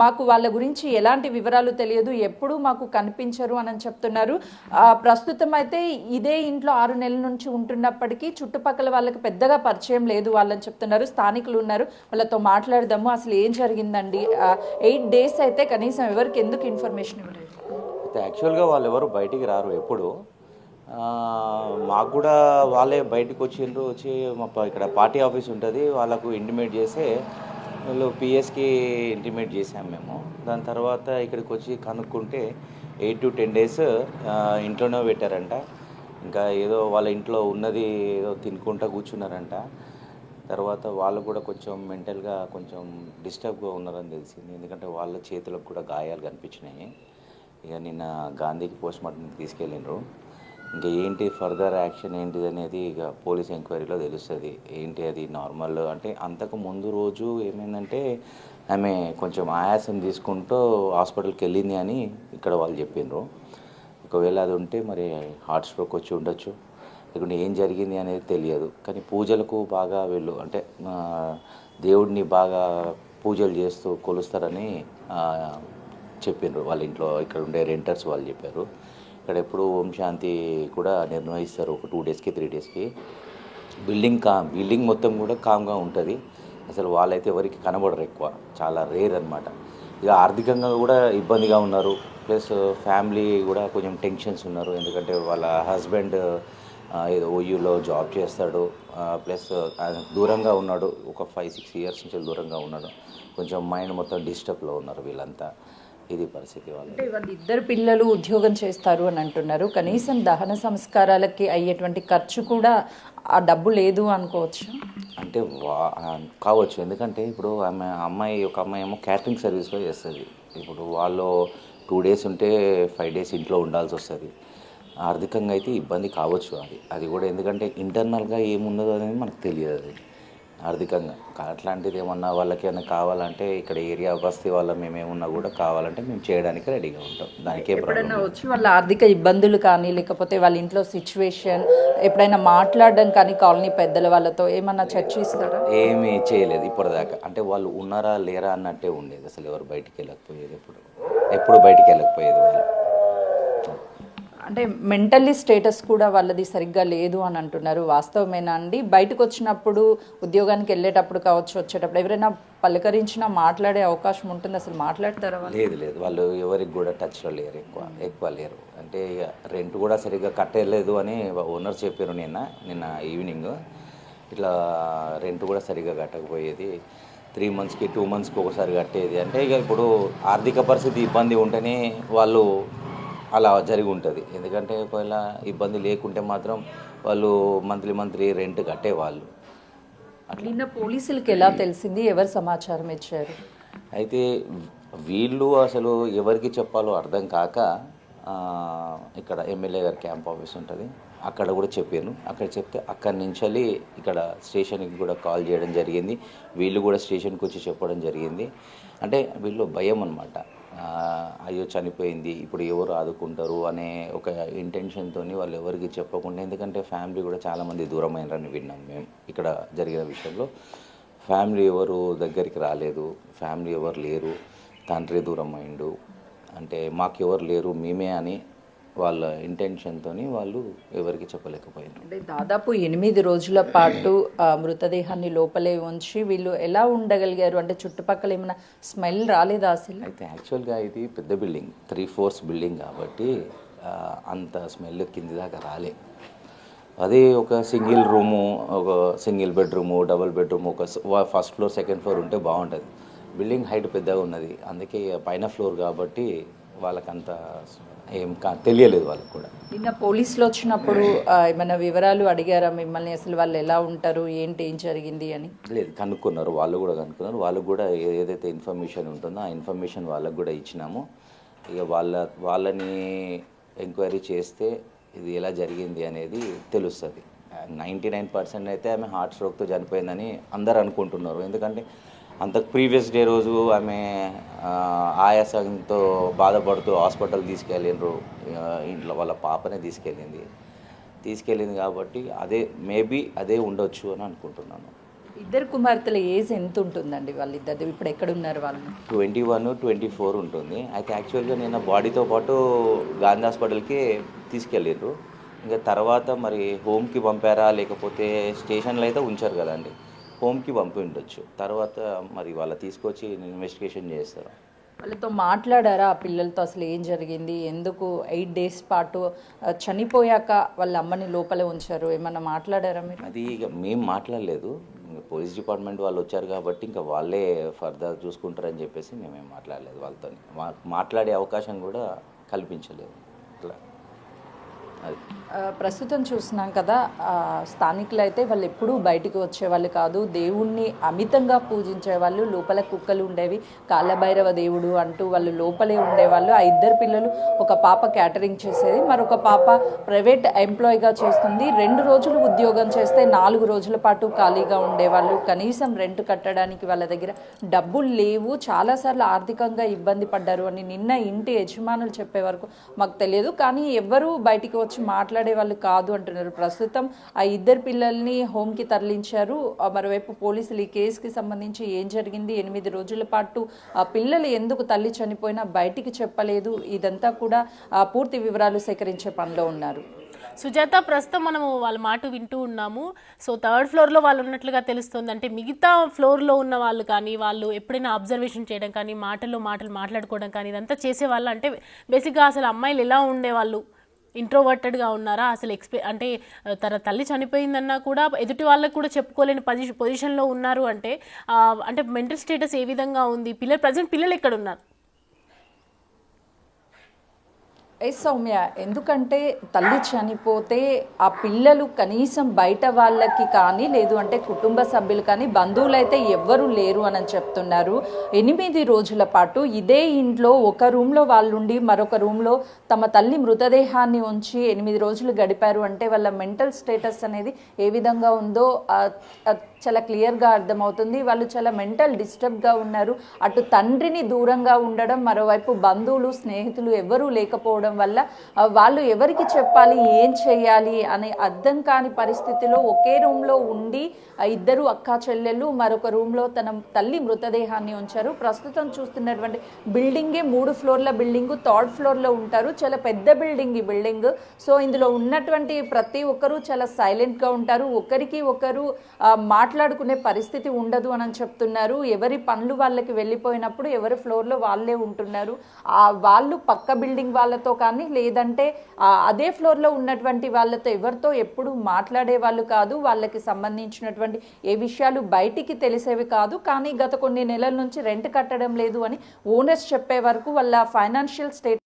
మాకు వాళ్ళ గురించి ఎలాంటి వివరాలు తెలియదు, ఎప్పుడూ మాకు కనిపించరు అని చెప్తున్నారు. ప్రస్తుతం అయితే ఇదే ఇంట్లో 6 నెలల నుంచి ఉంటున్నప్పటికీ చుట్టుపక్కల వాళ్ళకి పెద్దగా పరిచయం లేదు వాళ్ళని చెప్తున్నారు. స్థానికులు ఉన్నారు, వాళ్ళతో మాట్లాడదాము. అసలు ఏం జరిగిందండి? 8 డేస్ అయితే కనీసం ఎవరికి ఎందుకు ఇన్ఫర్మేషన్ ఇవ్వలేదు? అయితే యాక్చువల్గా వాళ్ళు ఎవరు బయటికి రారు ఎప్పుడు. మాకు కూడా వాళ్ళే బయటకు వచ్చిండ్రు. వచ్చి ఇక్కడ పార్టీ ఆఫీస్ ఉంటుంది, వాళ్ళకు ఇంటిమేట్ చేస్తే వీళ్ళు పిఎస్కి ఇంటిమేట్ చేసాము మేము. దాని తర్వాత ఇక్కడికి వచ్చి కనుక్కుంటే 8 to 10 డేస్ ఇంట్లోనే పెట్టారంట. ఇంకా ఏదో వాళ్ళ ఇంట్లో ఉన్నది ఏదో తినుకుంటా కూర్చున్నారంట. తర్వాత వాళ్ళు కూడా కొంచెం మెంటల్గా కొంచెం డిస్టర్బ్గా ఉన్నారని తెలిసింది. ఎందుకంటే వాళ్ళ చేతులకు కూడా గాయాలు కనిపించినాయి. ఇక నిన్న గాంధీకి పోస్ట్మార్టంకి తీసుకెళ్ళిండ్రు. ఇంకా ఏంటి ఫర్దర్ యాక్షన్ ఏంటిది అనేది ఇక పోలీస్ ఎంక్వైరీలో తెలుస్తుంది. ఏంటి అది నార్మల్ అంటే అంతకు ముందు రోజు ఏమైందంటే ఆమె కొంచెం ఆయాసం తీసుకుంటూ హాస్పిటల్కి వెళ్ళింది అని ఇక్కడ వాళ్ళు చెప్పిండ్రు. ఒకవేళ అది ఉంటే మరి హార్ట్ స్ట్రోక్ వచ్చి ఉండొచ్చు, లేకుంటే ఏం జరిగింది అనేది తెలియదు. కానీ పూజలకు బాగా వీళ్ళు అంటే దేవుడిని బాగా పూజలు చేస్తూ కొలుస్తారని చెప్పిండ్రు. వాళ్ళ ఇంట్లో ఇక్కడ ఉండే రెంటర్స్ వాళ్ళు చెప్పారు. ఇక్కడ ఎప్పుడు ఓం శాంతి కూడా నిర్వహిస్తారు ఒక 2 డేస్కి 3 డేస్కి. బిల్డింగ్ మొత్తం కూడా కామ్గా ఉంటుంది. అసలు వాళ్ళైతే ఎవరికి కనబడరు, ఎక్కువ చాలా రేర్ అనమాట. ఇక ఆర్థికంగా కూడా ఇబ్బందిగా ఉన్నారు, ప్లస్ ఫ్యామిలీ కూడా కొంచెం టెన్షన్స్ ఉన్నారు. ఎందుకంటే వాళ్ళ హస్బెండ్ ఏదో ఓయూలో జాబ్ చేస్తాడు, ప్లస్ దూరంగా ఉన్నాడు. ఒక 5-6 ఇయర్స్ నుంచి దూరంగా ఉన్నాడు. కొంచెం మైండ్ మొత్తం డిస్టర్బ్లో ఉన్నారు వీళ్ళంతా. ఇది పరిస్థితి వాళ్ళు. అంటే వాళ్ళ ఇద్దరు పిల్లలు ఉద్యోగం చేస్తారు అని అంటున్నారు. కనీసం దహన సంస్కారాలకి అయ్యేటువంటి ఖర్చు కూడా ఆ డబ్బు లేదు అనుకోవచ్చు. అంటే కావచ్చు. ఎందుకంటే ఇప్పుడు ఒక అమ్మాయి ఏమో క్యాటరింగ్ సర్వీస్లో చేస్తుంది. ఇప్పుడు వాళ్ళు 2 డేస్ ఉంటే 5 డేస్ ఇంట్లో ఉండాల్సి వస్తుంది. ఆర్థికంగా అయితే ఇబ్బంది కావచ్చు. అది కూడా ఎందుకంటే ఇంటర్నల్గా ఏమున్నదో అనేది మనకు తెలియదు. అది ఆర్థికంగా అట్లాంటిది ఏమన్నా వాళ్ళకి ఏమైనా కావాలంటే ఇక్కడ ఏరియా బస్తీ వాళ్ళ మేమేమన్నా కూడా కావాలంటే మేము చేయడానికి రెడీగా ఉంటాం. దానికే ఎప్పుడైనా వచ్చి వాళ్ళ ఆర్థిక ఇబ్బందులు కానీ, లేకపోతే వాళ్ళ ఇంట్లో సిచ్యువేషన్ ఎప్పుడైనా మాట్లాడడం కానీ కాలనీ పెద్దల వాళ్ళతో ఏమన్నా చర్చిస్తారా? ఏమీ చేయలేదు ఇప్పటిదాకా. అంటే వాళ్ళు ఉన్నారా లేరా అన్నట్టే ఉండేది. అసలు ఎవరు బయటికి వెళ్ళకపోయేది, ఎప్పుడు బయటికి వెళ్ళకపోయేది వాళ్ళు. అంటే మెంటల్లీ స్టేటస్ కూడా వాళ్ళది సరిగ్గా లేదు అని అంటున్నారు. వాస్తవమేనా అండి? బయటకు వచ్చినప్పుడు ఉద్యోగానికి వెళ్ళేటప్పుడు కావచ్చు, వచ్చేటప్పుడు ఎవరైనా పలకరించినా మాట్లాడే అవకాశం ఉంటుంది? అసలు మాట్లాడతారా? లేదు, వాళ్ళు ఎవరికి కూడా టచ్లో లేరు, ఎక్కువ లేరు. అంటే ఇక రెంట్ కూడా సరిగ్గా కట్టలేదు అని ఓనర్ చెప్పారు నిన్న ఈవినింగ్. ఇట్లా రెంట్ కూడా సరిగ్గా కట్టకపోయేది. 3 monthsకి 2 monthsకి ఒకసారి కట్టేది. అంటే ఇక ఇప్పుడు ఆర్థిక పరిస్థితి ఇబ్బంది ఉంటేనే వాళ్ళు అలా జరిగి ఉంటుంది. ఎందుకంటే ఒకవేళ ఇబ్బంది లేకుంటే మాత్రం వాళ్ళు మంత్లీ రెంట్ కట్టేవాళ్ళు. నిన్న పోలీసులకి ఎలా తెలిసింది? ఎవరు సమాచారం ఇచ్చారు? అయితే వీళ్ళు అసలు ఎవరికి చెప్పాలో అర్థం కాక ఇక్కడ ఎమ్మెల్యే గారి క్యాంప్ ఆఫీస్ ఉంటుంది, అక్కడ కూడా చెప్పాను. అక్కడ చెప్తే అక్కడి నుంచి ఇక్కడ స్టేషన్కి కూడా కాల్ చేయడం జరిగింది. వీళ్ళు కూడా స్టేషన్కి వచ్చి చెప్పడం జరిగింది. అంటే వీళ్ళు భయం అన్నమాట. అయ్యో చనిపోయింది, ఇప్పుడు ఎవరు ఆదుకుంటారు అనే ఒక ఇంటెన్షన్తో వాళ్ళు ఎవరికి చెప్పకుండా. ఎందుకంటే ఫ్యామిలీ కూడా చాలామంది దూరమైనరని విన్నాం మేము. ఇక్కడ జరిగిన విషయంలో ఫ్యామిలీ ఎవరు దగ్గరికి రాలేదు, ఫ్యామిలీ ఎవరు లేరు, తండ్రి దూరం అయిండు, అంటే మాకు ఎవరు లేరు మేమే అని వాళ్ళ ఇంటెన్షన్తో వాళ్ళు ఎవరికి చెప్పలేకపోయారు. అంటే దాదాపు 8 రోజుల పాటు మృతదేహాన్ని లోపలే ఉంచి వీళ్ళు ఎలా ఉండగలిగారు? అంటే చుట్టుపక్కల ఏమైనా స్మెల్ రాలేదా అసలు? అయితే యాక్చువల్గా ఇది పెద్ద బిల్డింగ్, 3 floors బిల్డింగ్ కాబట్టి అంత స్మెల్ కింది దాకా రాలే. అదే ఒక సింగిల్ రూము, ఒక సింగిల్ బెడ్రూము, డబుల్ బెడ్రూము, ఒక ఫస్ట్ ఫ్లోర్ సెకండ్ ఫ్లోర్ ఉంటే బాగుంటుంది. బిల్డింగ్ హైట్ పెద్దగా ఉన్నది, అందుకే పైన ఫ్లోర్ కాబట్టి వాళ్ళకంత ఏం తెలియలేదు వాళ్ళకి కూడా. నిన్న పోలీసులు వచ్చినప్పుడు ఏమైనా వివరాలు అడిగారా మిమ్మల్ని? అసలు వాళ్ళు ఎలా ఉంటారు, ఏంటి, ఏం జరిగింది అని? లేదు, కనుక్కున్నారు, వాళ్ళు కూడా కనుక్కున్నారు. వాళ్ళకు కూడా ఏదైతే ఇన్ఫర్మేషన్ ఉంటుందో ఆ ఇన్ఫర్మేషన్ వాళ్ళకు కూడా ఇచ్చినాము. ఇక వాళ్ళని ఎంక్వైరీ చేస్తే ఇది ఎలా జరిగింది అనేది తెలుస్తుంది. 99% అయితే ఆమె హార్ట్ స్ట్రోక్తో చనిపోయిందని అందరు అనుకుంటున్నారు. ఎందుకంటే అంతకు ప్రీవియస్ డే రోజు ఆమె ఆయాసంతో బాధపడుతూ హాస్పిటల్ తీసుకెళ్ళిండ్రు. ఇంట్లో వాళ్ళ పాపనే తీసుకెళ్ళింది కాబట్టి మేబీ అదే ఉండొచ్చు అని అనుకుంటున్నాను. ఇద్దరు కుమార్తెల ఏజ్ ఎంత ఉంటుందండి వాళ్ళిద్దరు? ఇప్పుడు ఎక్కడున్నారు వాళ్ళు? 21, 24 ఉంటుంది. అయితే యాక్చువల్గా నేను బాడీతో పాటు గాంధీ హాస్పిటల్కి తీసుకెళ్ళిర్రు. ఇంకా తర్వాత మరి హోమ్కి పంపారా లేకపోతే స్టేషన్లో అయితే ఉంచారు కదండి, హోమ్కి పంపి ఉండొచ్చు. తర్వాత మరి వాళ్ళ తీసుకొచ్చి ఇన్వెస్టిగేషన్ చేస్తారు. వాళ్ళతో మాట్లాడారా? ఆ పిల్లలతో అసలు ఏం జరిగింది, ఎందుకు 8 days పాటు చనిపోయాక వాళ్ళ అమ్మని లోపల ఉంచారు, ఏమన్నా మాట్లాడారా మీరు? అది ఇక మేము మాట్లాడలేదు. ఇంకా పోలీస్ డిపార్ట్మెంట్ వాళ్ళు వచ్చారు కాబట్టి ఇంకా వాళ్ళే ఫర్దర్ చూసుకుంటారని చెప్పేసి మేమేం మాట్లాడలేదు వాళ్ళతో. మాట్లాడే అవకాశం కూడా కల్పించలేదు అట్లా. అది ప్రస్తుతం చూస్తున్నాం కదా, స్థానికులు అయితే వాళ్ళు ఎప్పుడూ బయటికి వచ్చేవాళ్ళు కాదు, దేవుణ్ణి అమితంగా పూజించేవాళ్ళు. లోపల కుక్కలు ఉండేవి, కాళ్ళభైరవ దేవుడు అంటూ వాళ్ళు లోపలే ఉండేవాళ్ళు. ఆ ఇద్దరు పిల్లలు, ఒక పాప క్యాటరింగ్ చేసేది, మరొక పాప ప్రైవేట్ ఎంప్లాయీగా చేస్తుంది. 2 రోజులు ఉద్యోగం చేస్తే 4 రోజుల పాటు ఖాళీగా ఉండేవాళ్ళు. కనీసం రెంట్ కట్టడానికి వాళ్ళ దగ్గర డబ్బులు లేవు, చాలాసార్లు ఆర్థికంగా ఇబ్బంది పడ్డారు అని నిన్న ఇంటి యజమానులు చెప్పే వరకు మాకు తెలియదు. కానీ ఎవ్వరూ బయటికి వచ్చి మాట్లాడే వాళ్ళు కాదు అంటున్నారు. ప్రస్తుతం ఆ ఇద్దరు పిల్లల్ని హోమ్కి తరలించారు. మరోవైపు పోలీసులు ఈ కేసుకి సంబంధించి ఏం జరిగింది, 8 రోజుల పాటు ఆ పిల్లలు ఎందుకు తల్లి చనిపోయినా బయటికి చెప్పలేదు, ఇదంతా కూడా పూర్తి వివరాలు సేకరించే పనిలో ఉన్నారు. సుజాత, ప్రస్తుతం మనము వాళ్ళ మాట వింటూ ఉన్నాము. సో 3rd floorలో వాళ్ళు ఉన్నట్లుగా తెలుస్తుంది. అంటే మిగతా ఫ్లోర్లో ఉన్న వాళ్ళు కానీ, వాళ్ళు ఎప్పుడైనా అబ్జర్వేషన్ చేయడం కానీ, మాటలు మాట్లాడుకోవడం కానీ ఇదంతా చేసేవాళ్ళు. అంటే బేసిక్గా అసలు అమ్మాయిలు ఎలా ఉండేవాళ్ళు, ఇంట్రోవర్టెడ్గా ఉన్నారా, అసలు అంటే తన తల్లి చనిపోయిందన్నా కూడా ఎదుటి వాళ్ళకు కూడా చెప్పుకోలేని పొజిషన్లో ఉన్నారు. అంటే మెంటల్ స్టేటస్ ఏ విధంగా ఉంది, ప్రజెంట్ పిల్లలు ఎక్కడ ఉన్నారు? సౌమ్య, ఎందుకంటే తల్లి చనిపోతే ఆ పిల్లలు కనీసం బయట వాళ్ళకి కానీ, లేదు అంటే కుటుంబ సభ్యులు కానీ, బంధువులు అయితే ఎవ్వరూ లేరు అని చెప్తున్నారు. 8 రోజుల పాటు ఇదే ఇంట్లో ఒక రూమ్లో వాళ్ళుండి మరొక రూమ్లో తమ తల్లి మృతదేహాన్ని ఉంచి 8 రోజులు గడిపారు అంటే వాళ్ళ మెంటల్ స్టేటస్ అనేది ఏ విధంగా ఉందో చాలా క్లియర్గా అర్థమవుతుంది. వాళ్ళు చాలా మెంటల్ డిస్టర్బ్గా ఉన్నారు. అటు తండ్రిని దూరంగా ఉండడం, మరోవైపు బంధువులు స్నేహితులు ఎవరూ లేకపోవడం వల్ల వాళ్ళు ఎవరికి చెప్పాలి, ఏం చేయాలి అనే అర్థం కాని పరిస్థితిలో ఒకే రూమ్లో ఉండి ఇద్దరు అక్కా చెల్లెళ్ళు మరొక రూమ్లో తన తల్లి మృతదేహాన్ని ఉంచారు. ప్రస్తుతం చూస్తున్నటువంటి బిల్డింగే 3 ఫ్లోర్ల బిల్డింగ్, 3rd ఫ్లోర్లో ఉంటారు. చాలా పెద్ద బిల్డింగ్ ఈ బిల్డింగ్. సో ఇందులో ఉన్నటువంటి ప్రతి ఒక్కరూ చాలా సైలెంట్గా ఉంటారు, ఒకరికి ఒకరు మాట్లాడుకునే పరిస్థితి ఉండదు అని చెప్తున్నారు. ఎవరి పనులు వాళ్ళకి వెళ్ళిపోయినప్పుడు ఎవరి ఫ్లోర్లో వాళ్ళే ఉంటున్నారు. వాళ్ళు పక్క బిల్డింగ్ వాళ్ళతో కానీ, లేదంటే అదే ఫ్లోర్లో ఉన్నటువంటి వాళ్ళతో ఎవరితో ఎప్పుడు మాట్లాడే వాళ్ళు కాదు. వాళ్ళకి సంబంధించినటువంటి ఏ విషయాలు బయటికి తెలిసేవి కాదు. కానీ గత కొన్ని నెలల నుంచి రెంట్ కట్టడం లేదు అని ఓనర్స్ చెప్పే వరకు వాళ్ళ ఫైనాన్షియల్ స్టేట్